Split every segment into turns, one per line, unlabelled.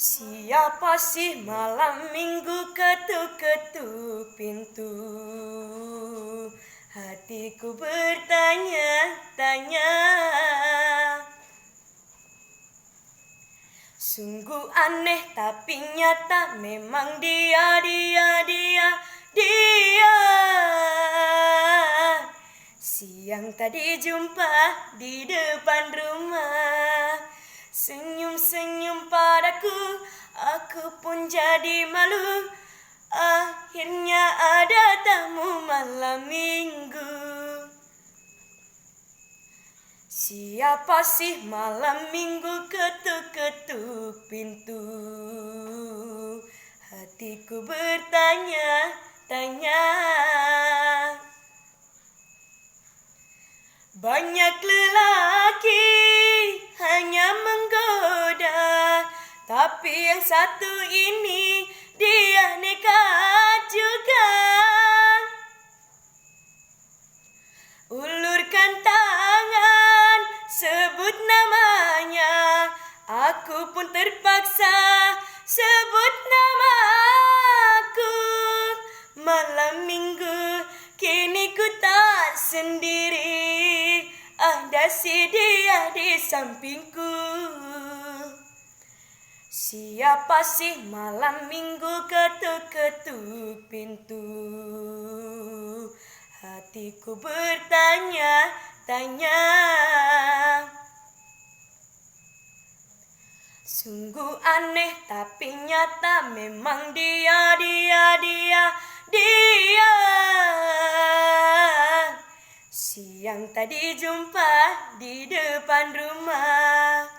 Siapa sih malam minggu ketuk-ketuk pintu? Hatiku bertanya-tanya. Sungguh aneh tapi nyata, memang dia. Siang tadi jumpa di depan rumah, senyum-senyum padaku, aku pun jadi malu. Akhirnya ada tamu malam minggu. Siapa sih malam minggu ketuk-ketuk pintu? Hatiku bertanya-tanya. Banyak lelaki hanya menggoda, tapi yang satu ini dia nekat juga. Ulurkan tangan, sebut namanya, aku pun terpaksa sebut namaku. Malam minggu kini ku tak sendiri, ada si dia di sampingku. Siapa sih malam minggu ketuk-ketuk pintu? Hatiku bertanya-tanya. Sungguh aneh tapi nyata, memang dia. Siang tadi jumpa di depan rumah,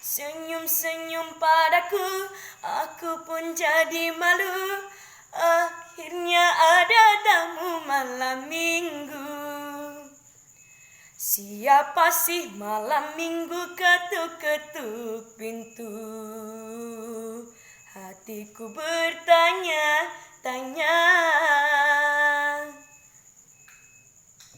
senyum-senyum padaku, aku pun jadi malu. Akhirnya ada tamu malam minggu. Siapa sih malam minggu ketuk-ketuk pintu? Hatiku bertanya-tanya.